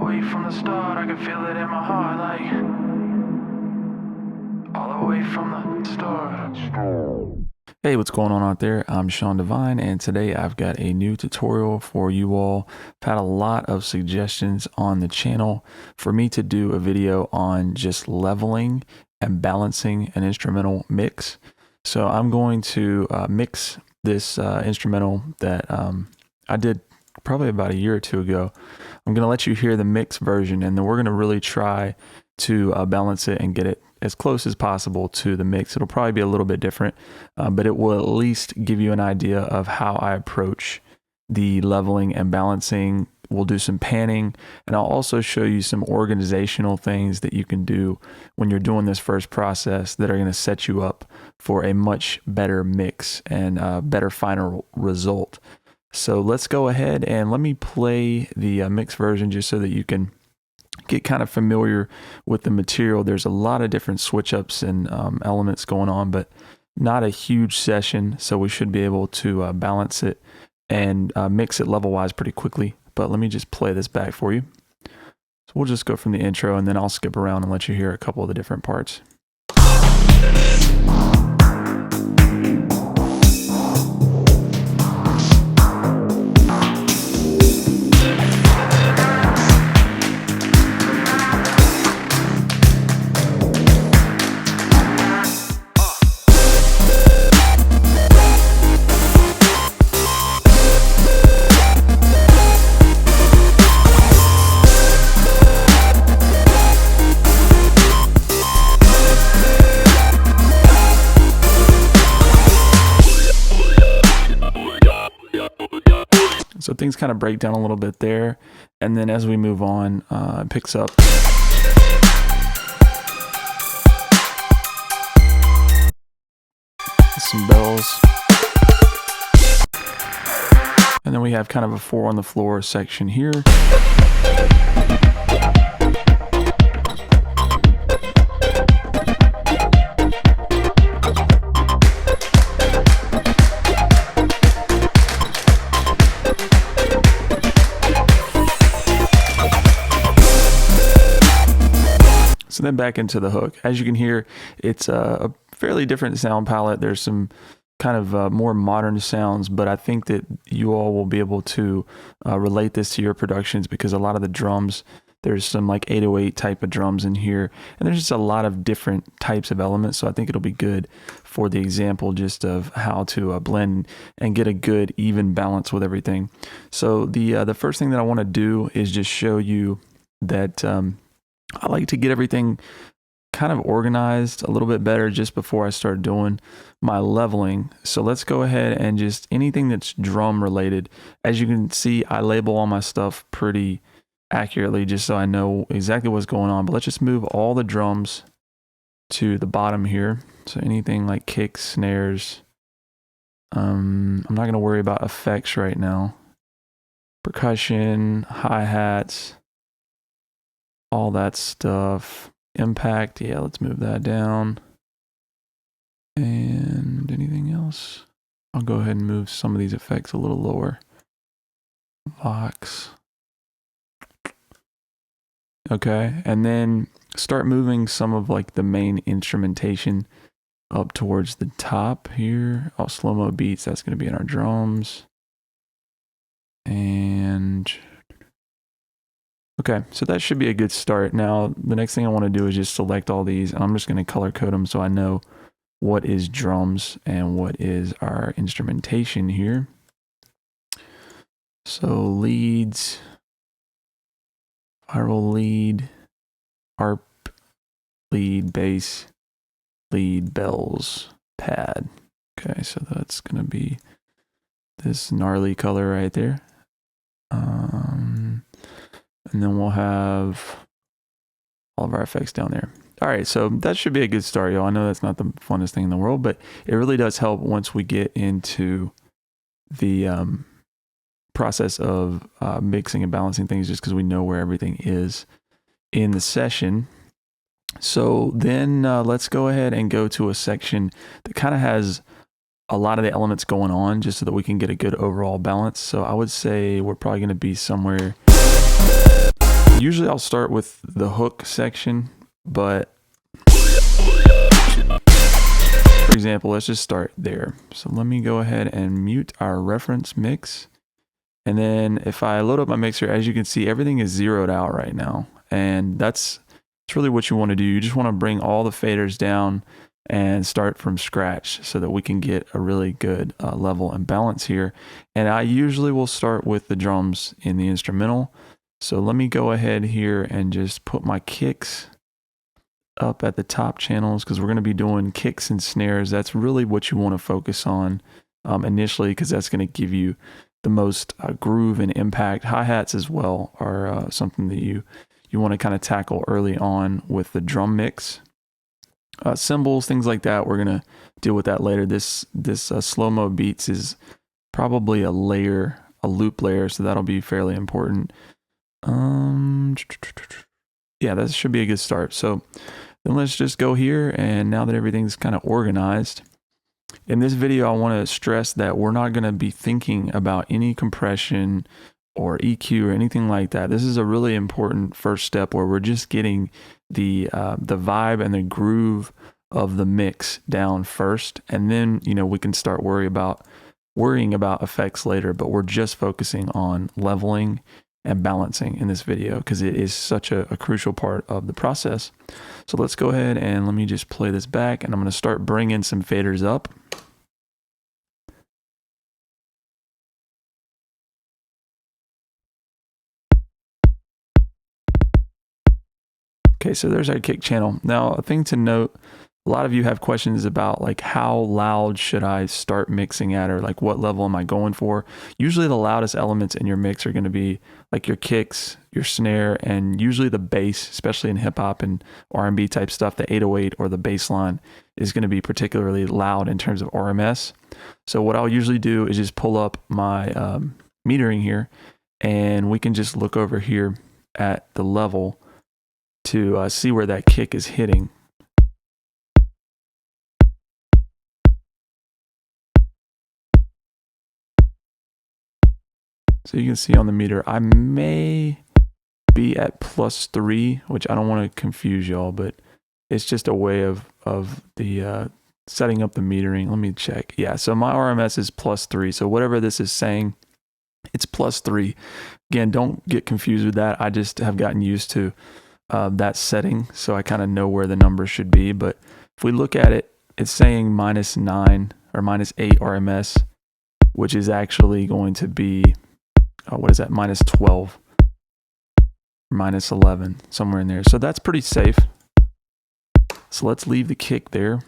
way from the start, I can feel it in my heart, like all the way from the start. Hey, what's going on out there? I'm Sean Devine, and today I've got a new tutorial for you all. I've had a lot of suggestions on the channel for me to do a video on just leveling and balancing an instrumental mix. So I'm going to mix this instrumental that I did probably about a year or two ago. I'm going to let you hear the mix version, and then we're going to really try to balance it and get it as close as possible to the mix. It'll probably be a little bit different, but it will at least give you an idea of how I approach the leveling and balancing. We'll do some panning, and I'll also show you some organizational things that you can do when you're doing this first process that are going to set you up for a much better mix and better final result. So let's go ahead and let me play the mix version just so that you can get kind of familiar with the material. There's a lot of different switch ups and elements going on, but not a huge session, so we should be able to balance it and mix it level wise pretty quickly. But let me just play this back for you. So we'll just go from the intro, and then I'll skip around and let you hear a couple of the different parts. So things kind of break down a little bit there, and then as we move on, it picks up. Some bells. And then we have kind of a 4 on the floor section here. So then back into the hook. As you can hear, it's a fairly different sound palette. There's some kind of more modern sounds, but I think that you all will be able to relate this to your productions, because a lot of the drums, there's some like 808 type of drums in here, and there's just a lot of different types of elements. So I think it'll be good for the example just of how to blend and get a good even balance with everything. So the first thing that I want to do is just show you that I like to get everything kind of organized a little bit better just before I start doing my leveling. So let's go ahead and just anything that's drum related. As you can see, I label all my stuff pretty accurately just so I know exactly what's going on. But let's just move all the drums to the bottom here. So anything like kicks, snares. I'm not going to worry about effects right now. Percussion, hi-hats, all that stuff. Impact, yeah, let's move that down. And anything else? I'll go ahead and move some of these effects a little lower. Vox. Okay, and then start moving some of like the main instrumentation up towards the top here. Oh, slow-mo beats, that's going to be in our drums. And okay, so that should be a good start. Now, the next thing I want to do is just select all these, and I'm just going to color code them so I know what is drums and what is our instrumentation here. So leads, viral lead, harp, lead, bass, lead, bells, pad. Okay, so that's going to be this gnarly color right there. And then we'll have all of our effects down there. All right, so that should be a good start, y'all. I know that's not the funnest thing in the world, but it really does help once we get into the process of mixing and balancing things, just because we know where everything is in the session. So then let's go ahead and go to a section that kind of has a lot of the elements going on, just so that we can get a good overall balance. So I would say we're probably going to be somewhere Usually I'll start with the hook section, but for example, let's just start there. So let me go ahead and mute our reference mix. And then if I load up my mixer, as you can see, everything is zeroed out right now. And that's really what you want to do. You just want to bring all the faders down and start from scratch so that we can get a really good level and balance here. And I usually will start with the drums in the instrumental. So let me go ahead here and just put my kicks up at the top channels, because we're going to be doing kicks and snares. That's really what you want to focus on initially, because that's going to give you the most groove and impact. Hi-hats as well are something that you want to kind of tackle early on with the drum mix. Cymbals, things like that, we're going to deal with that later. This slow-mo beats is probably a loop layer, so that'll be fairly important. Yeah, that should be a good start. So then let's just go here, and now that everything's kind of organized, in this video I want to stress that we're not going to be thinking about any compression or EQ or anything like that. This is a really important first step where we're just getting the vibe and the groove of the mix down first, and then we can start worrying about effects later, but we're just focusing on leveling and balancing in this video because it is such a crucial part of the process. So let's go ahead and let me just play this back, and I'm going to start bringing some faders up. Okay, so there's our kick channel. Now, a thing to note, a lot of you have questions about like how loud should I start mixing at, or like what level am I going for? Usually the loudest elements in your mix are going to be like your kicks, your snare, and usually the bass, especially in hip hop and R&B type stuff. The 808 or the bass line is going to be particularly loud in terms of RMS. So what I'll usually do is just pull up my metering here, and we can just look over here at the level to see where that kick is hitting. So you can see on the meter, I may be at +3, which I don't want to confuse y'all, but it's just a way of the setting up the metering. Let me check. Yeah, so my RMS is +3. So whatever this is saying, it's +3. Again, don't get confused with that. I just have gotten used to that setting, so I kind of know where the numbers should be. But if we look at it, it's saying -9 or -8 RMS, which is actually going to be what is that, -12, -11, somewhere in there. So that's pretty safe. So let's leave the kick there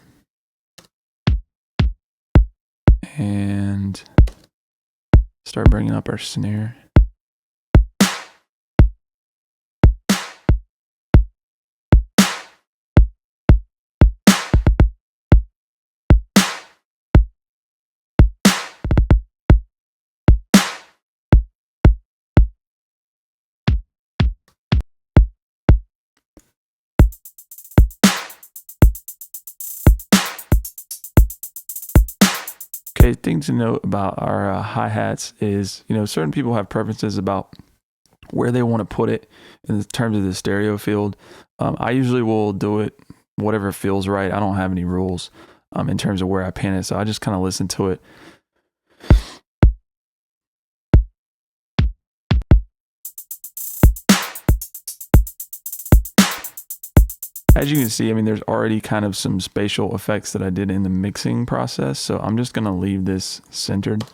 and start bringing up our snare. Okay, thing to note about our hi-hats is, certain people have preferences about where they want to put it in terms of the stereo field. I usually will do it whatever feels right. I don't have any rules in terms of where I pan it, so I just kind of listen to it. As you can see, there's already kind of some spatial effects that I did in the mixing process, so I'm just going to leave this centered.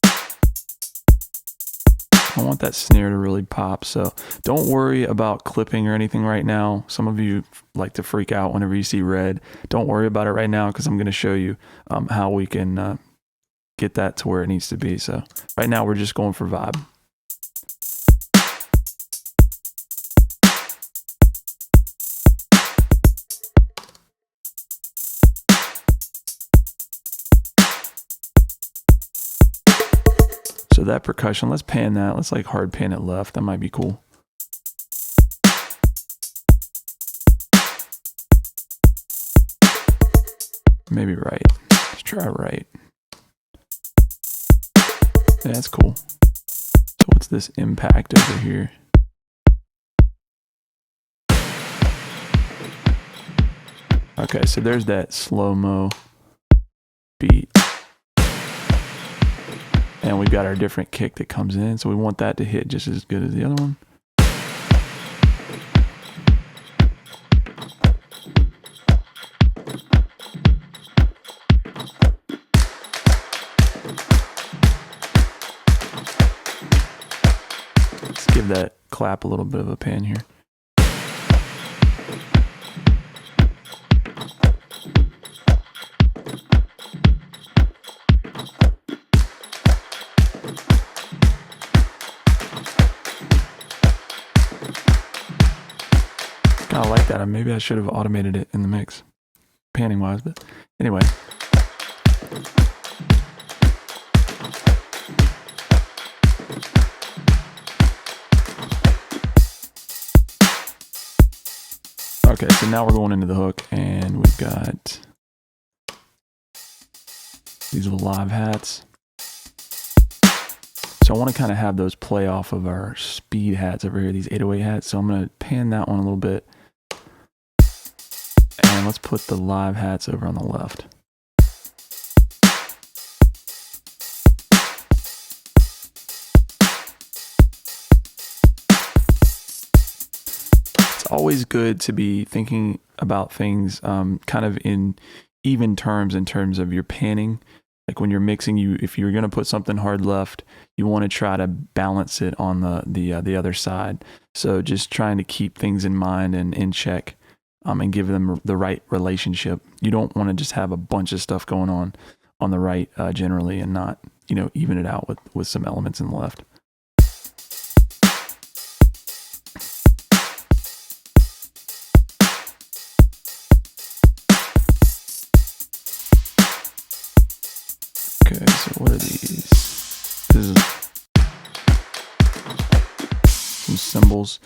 I want that snare to really pop, so don't worry about clipping or anything right now. Some of you like to freak out whenever you see red. Don't worry about it right now, because I'm going to show you how we can get that to where it needs to be. So right now we're just going for vibe. So that percussion, let's pan that. Let's like hard pan it left. That might be cool. Maybe right. Let's try right. Yeah, that's cool. So what's this impact over here? Okay, so there's that slow-mo beat. And we've got our different kick that comes in, so we want that to hit just as good as the other one. Let's give that clap a little bit of a pan here. I like that. Maybe I should have automated it in the mix, panning wise, but anyway. Okay, so now we're going into the hook, and we've got these little live hats. So I want to kind of have those play off of our speed hats over here, these 808 hats. So I'm going to pan that one a little bit. And let's put the live hats over on the left. It's always good to be thinking about things kind of in even terms, in terms of your panning. Like when you're mixing, if you're going to put something hard left, you want to try to balance it on the other side. So just trying to keep things in mind and in check. And give them the right relationship. You don't want to just have a bunch of stuff going on the right generally, and not, even it out with some elements in the left. Okay, so what are these? This is some cymbals.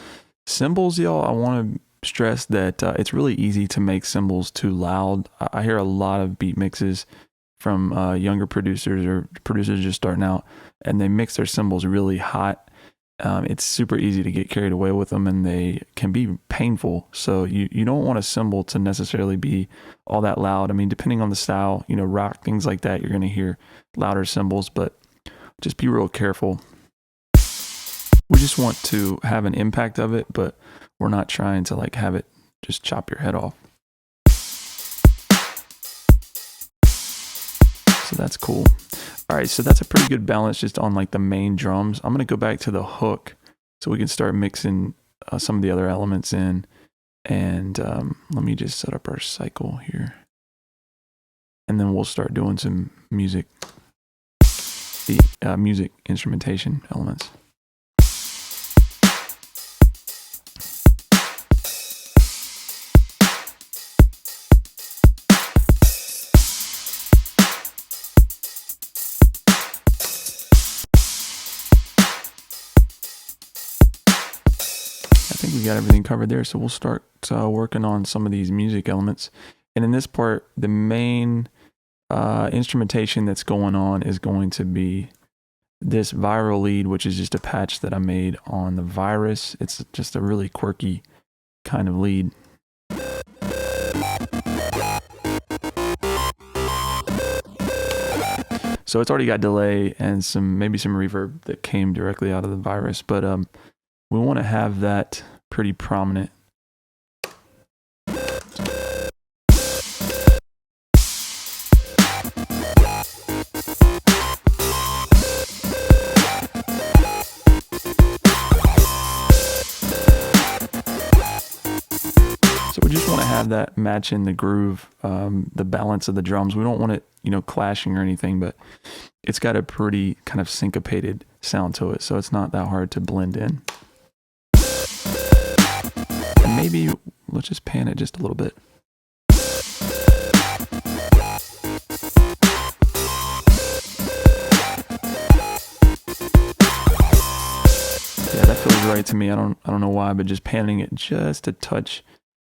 Cymbals, y'all, I want to stress that it's really easy to make cymbals too loud. I hear a lot of beat mixes from younger producers or producers just starting out, and they mix their cymbals really hot. It's super easy to get carried away with them, and they can be painful. So you don't want a cymbal to necessarily be all that loud. I mean, depending on the style, rock, things like that, you're going to hear louder cymbals, but just be real careful. We just want to have an impact of it, but we're not trying to have it just chop your head off. So that's cool. All right, so that's a pretty good balance just on the main drums. I'm gonna go back to the hook so we can start mixing some of the other elements in. And let me just set up our cycle here. And then we'll start doing some music, music instrumentation elements. I think we got everything covered there, so we'll start working on some of these music elements. And in this part, the main instrumentation that's going on is going to be this viral lead, which is just a patch that I made on the virus. It's just a really quirky kind of lead. So it's already got delay and maybe some reverb that came directly out of the virus, but we want to have that pretty prominent. So we just want to have that match in the groove, the balance of the drums. We don't want it, clashing or anything, but it's got a pretty kind of syncopated sound to it, so it's not that hard to blend in. And maybe let's just pan it just a little bit. Yeah, that feels right to me. I don't know why, but just panning it just a touch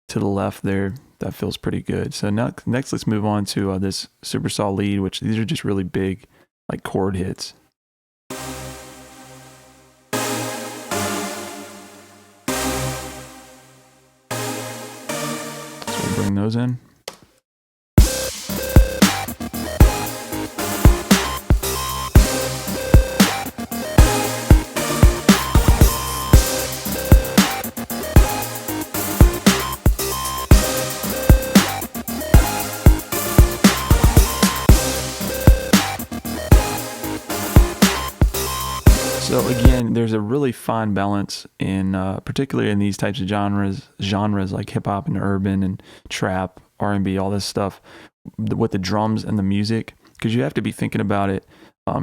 to the left there, that feels pretty good. So next let's move on to this super saw lead, which these are just really big chord hits. So we'll bring those in. again, there's a really fine balance in, particularly in these types of genres like hip hop and urban and trap, R&B, all this stuff, with the drums and the music, because you have to be thinking about it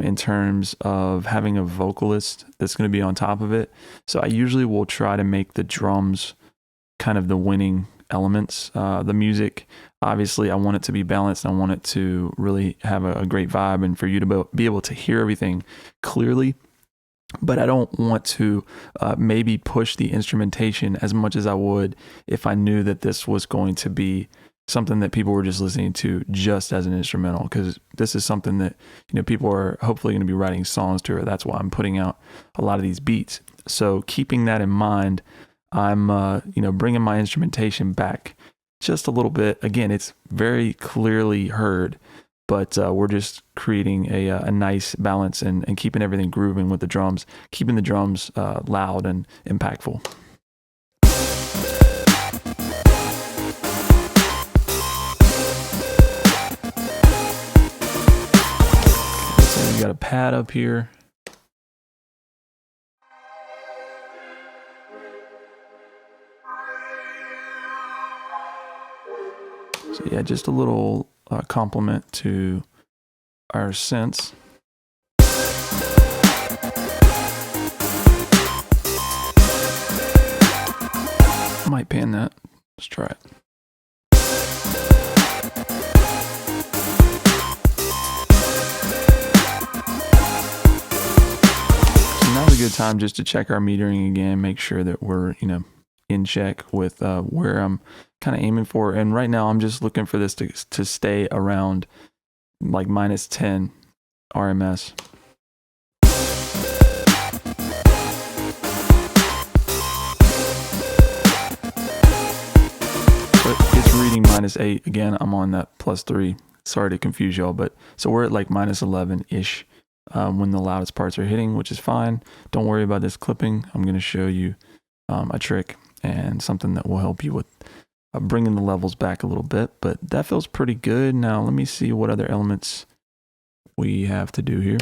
in terms of having a vocalist that's going to be on top of it. So I usually will try to make the drums kind of the winning elements. The music, obviously, I want it to be balanced. I want it to really have a great vibe and for you to be able to hear everything clearly. But I don't want to maybe push the instrumentation as much as I would if I knew that this was going to be something that people were just listening to just as an instrumental, because this is something that, you know, people are hopefully going to be writing songs to, or that's why I'm putting out a lot of these beats. So keeping that in mind, I'm bringing my instrumentation back just a little bit. Again, it's very clearly heard, but we're just creating a nice balance and keeping everything grooving with the drums, keeping the drums loud and impactful. So we got a pad up here. So yeah, just a little compliment to our synths. I might pan that. Let's try it. So now's a good time just to check our metering again, make sure that we're, in check with where I'm kind of aiming for. And right now I'm just looking for this to stay around like -10 RMS. So it's reading -8. Again, I'm on that +3. Sorry to confuse y'all, but so we're at like -11-ish when the loudest parts are hitting, which is fine. Don't worry about this clipping. I'm going to show you a trick and something that will help you with bringing the levels back a little bit, but that feels pretty good. Now let me see what other elements we have to do here.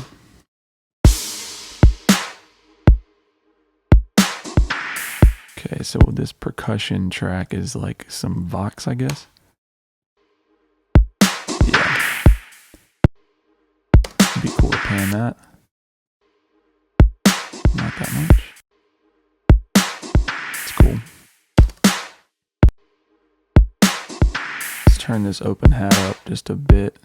Okay, so this percussion track is like some Vox, I guess. Yeah. It'd be cool to pan that. Not that much. Cool. Let's turn this open hat up just a bit.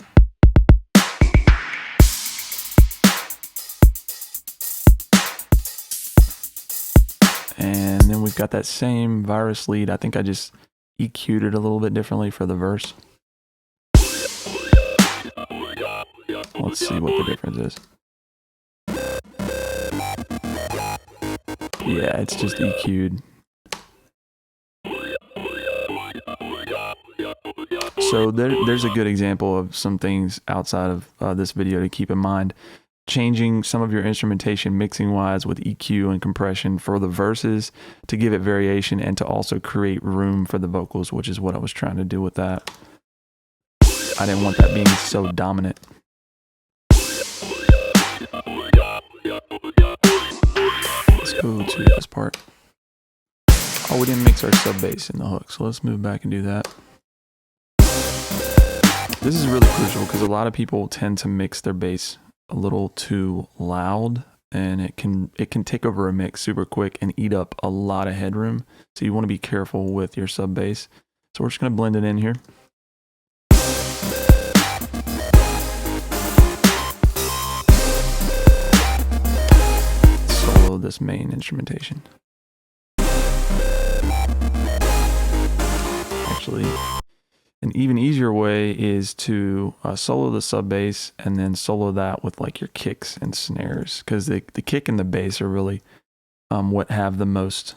And then we've got that same virus lead. I think I just EQ'd it a little bit differently for the verse. Let's see what the difference is. Yeah, it's just EQ'd. So there's a good example of some things outside of this video to keep in mind. Changing some of your instrumentation mixing wise with EQ and compression for the verses to give it variation and to also create room for the vocals, which is what I was trying to do with that. I didn't want that being so dominant. Let's go to this part. Oh, we didn't mix our sub bass in the hook, so let's move back and do that. This is really crucial because a lot of people tend to mix their bass a little too loud, and it can take over a mix super quick and eat up a lot of headroom. So you want to be careful with your sub bass. So we're just going to blend it in here. Solo this main instrumentation. Actually, an even easier way is to solo the sub bass and then solo that with like your kicks and snares, because the kick and the bass are really what have the most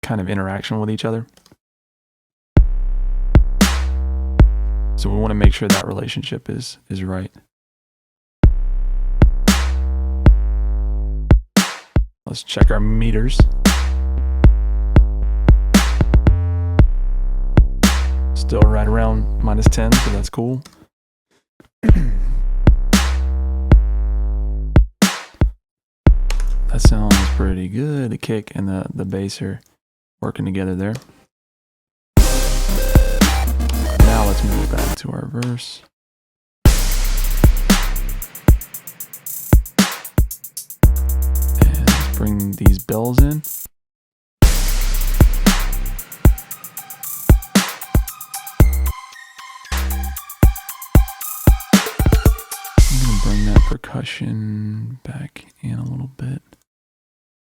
kind of interaction with each other. So we want to make sure that relationship is right. Let's check our meters. Still right around -10, so that's cool. That sounds pretty good. The kick and the bass are working together there. Now let's move back to our verse. And let's bring these bells in. I'm gonna bring that percussion back in a little bit.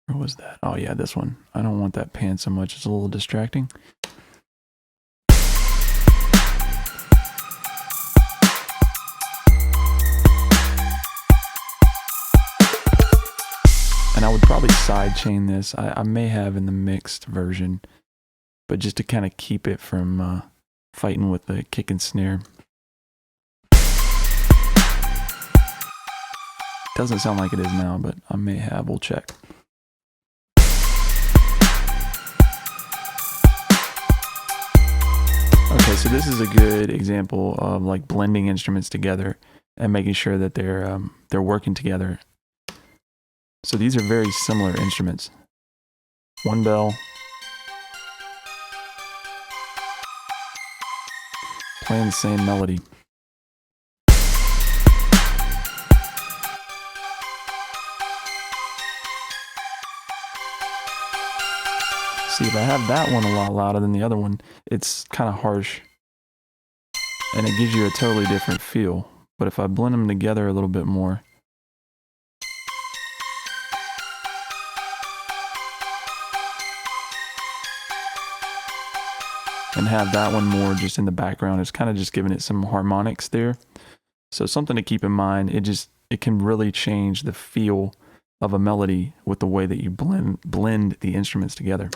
Where was that? Oh yeah, this one. I don't want that pan so much. It's a little distracting. And I would probably sidechain this. I may have in the mixed version, but just to kind of keep it from fighting with the kick and snare. Doesn't sound like it is now, but I may have. We'll check. Okay, so this is a good example of like blending instruments together and making sure that they're working together. So these are very similar instruments. One bell, playing the same melody. See, if I have that one a lot louder than the other one, it's kind of harsh. And it gives you a totally different feel. But if I blend them together a little bit more, and have that one more just in the background, it's kind of just giving it some harmonics there. So something to keep in mind, it can really change the feel of a melody with the way that you blend the instruments together.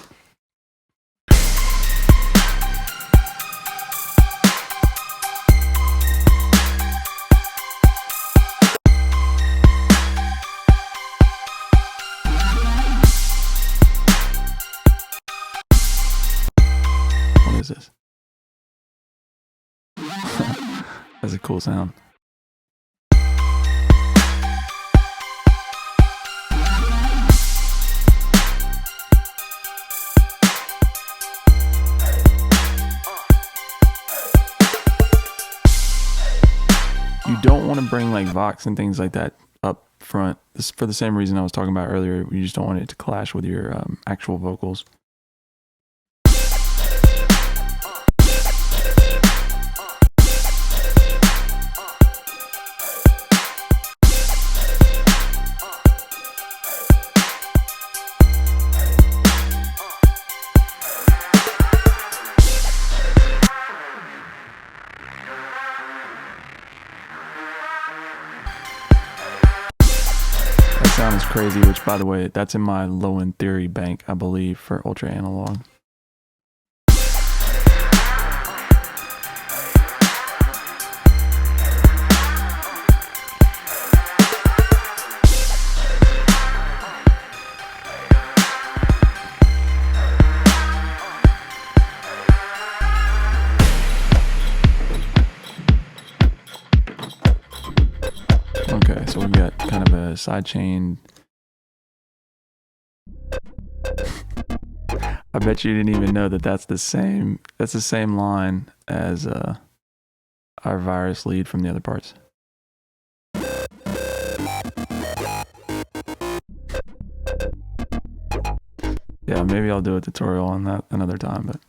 What is this? That's a cool sound. You don't want to bring like Vox and things like that up front. This is for the same reason I was talking about earlier. You just don't want it to clash with your actual vocals. Sound is crazy, which by the way, that's in my low end theory bank, I believe, for ultra analog. Okay, so we've got kind of a sidechain. I bet you didn't even know that that's the same line as our virus lead from the other parts. Yeah, maybe I'll do a tutorial on that another time, but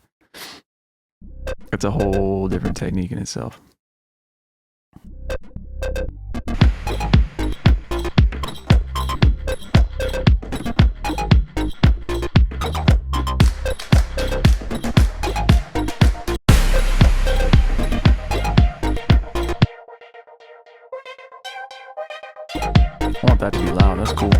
it's a whole different technique in itself. I want that to be loud, that's cool.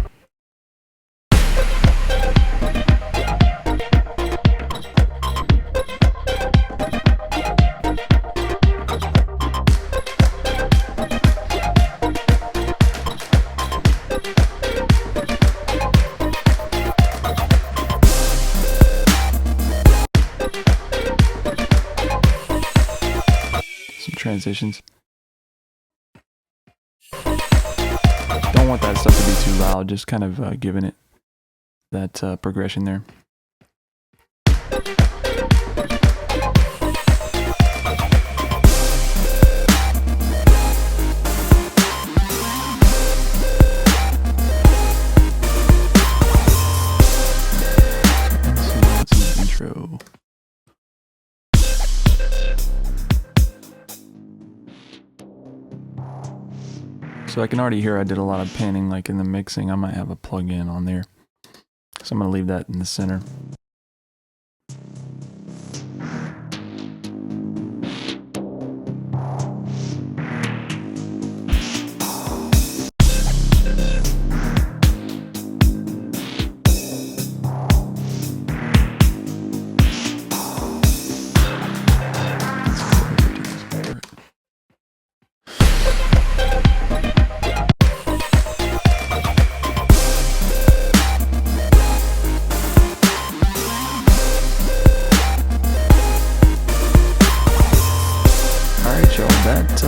Some transitions. Don't want that stuff to be too loud, just kind of giving it that progression there. Intro. So I can already hear I did a lot of panning, like in the mixing. I might have a plug-in on there. So I'm going to leave that in the center.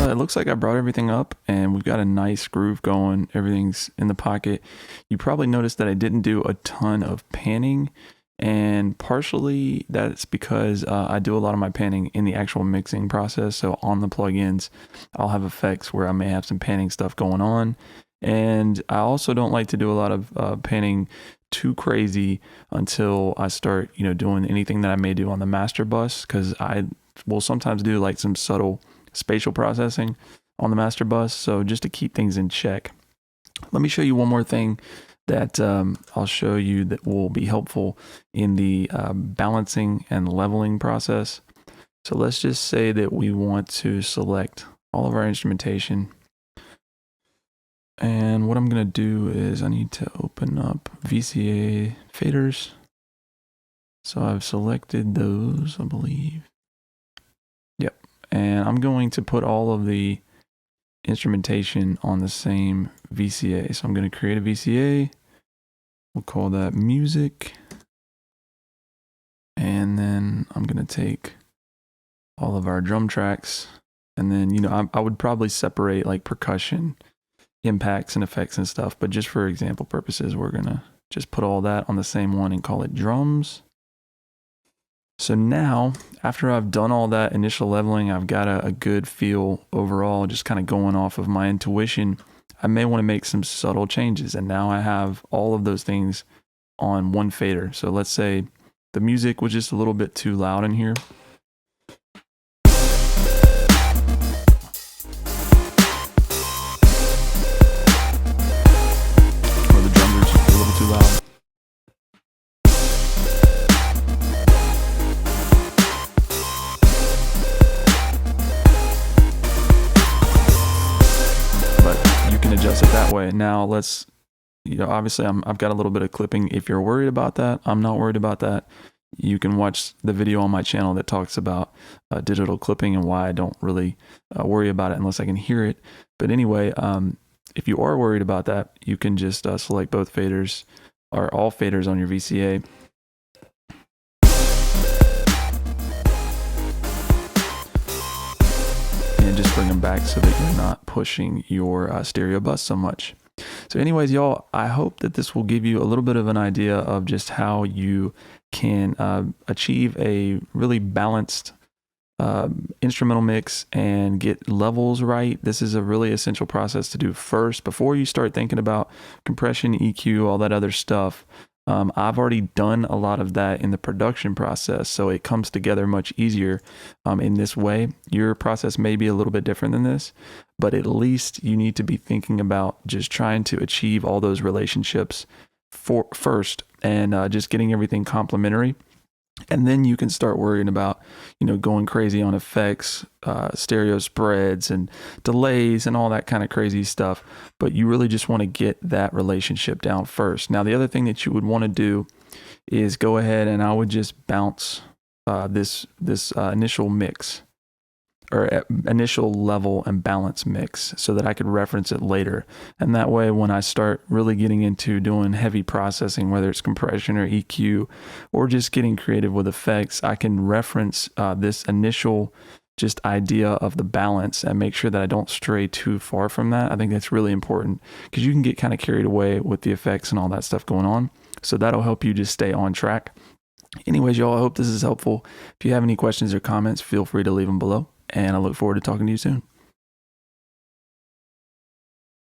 It looks like I brought everything up and we've got a nice groove going. Everything's in the pocket. You probably noticed that I didn't do a ton of panning, and partially that's because I do a lot of my panning in the actual mixing process. So on the plugins, I'll have effects where I may have some panning stuff going on. And I also don't like to do a lot of panning too crazy until I start, doing anything that I may do on the master bus, because I will sometimes do like some subtle spatial processing on the master bus. So just to keep things in check, let me show you one more thing that I'll show you that will be helpful in the balancing and leveling process. So let's just say that we want to select all of our instrumentation. And what I'm going to do is I need to open up VCA faders. So I've selected those, I believe. Yep. And I'm going to put all of the instrumentation on the same VCA. So I'm going to create a VCA. We'll call that music. And then I'm going to take all of our drum tracks. And then, I would probably separate like percussion, impacts and effects and stuff. But just for example purposes, we're going to just put all that on the same one and call it drums. So now, after I've done all that initial leveling, I've got a good feel overall, just kind of going off of my intuition. I may want to make some subtle changes, and now I have all of those things on one fader. So let's say the music was just a little bit too loud in here. Or the drums are just a little too loud. Adjust it that way. Now let's, obviously I've got a little bit of clipping. If you're worried about that, I'm not worried about that. You can watch the video on my channel that talks about digital clipping and why I don't really worry about it unless I can hear it. But anyway, if you are worried about that, you can just select both faders or all faders on your VCA. And just bring them back so that you're not pushing your stereo bus so much. So anyways, y'all, I hope that this will give you a little bit of an idea of just how you can achieve a really balanced instrumental mix and get levels right. This is a really essential process to do first before you start thinking about compression, EQ, all that other stuff. I've already done a lot of that in the production process, so it comes together much easier in this way. Your process may be a little bit different than this, but at least you need to be thinking about just trying to achieve all those relationships first and just getting everything complementary. And then you can start worrying about, going crazy on effects, stereo spreads and delays and all that kind of crazy stuff. But you really just want to get that relationship down first. Now, the other thing that you would want to do is go ahead and I would just bounce this initial mix or initial level and balance mix so that I could reference it later. And that way, when I start really getting into doing heavy processing, whether it's compression or EQ, or just getting creative with effects, I can reference this initial just idea of the balance and make sure that I don't stray too far from that. I think that's really important because you can get kind of carried away with the effects and all that stuff going on. So that'll help you just stay on track. Anyways, y'all, I hope this is helpful. If you have any questions or comments, feel free to leave them below, and I look forward to talking to you soon.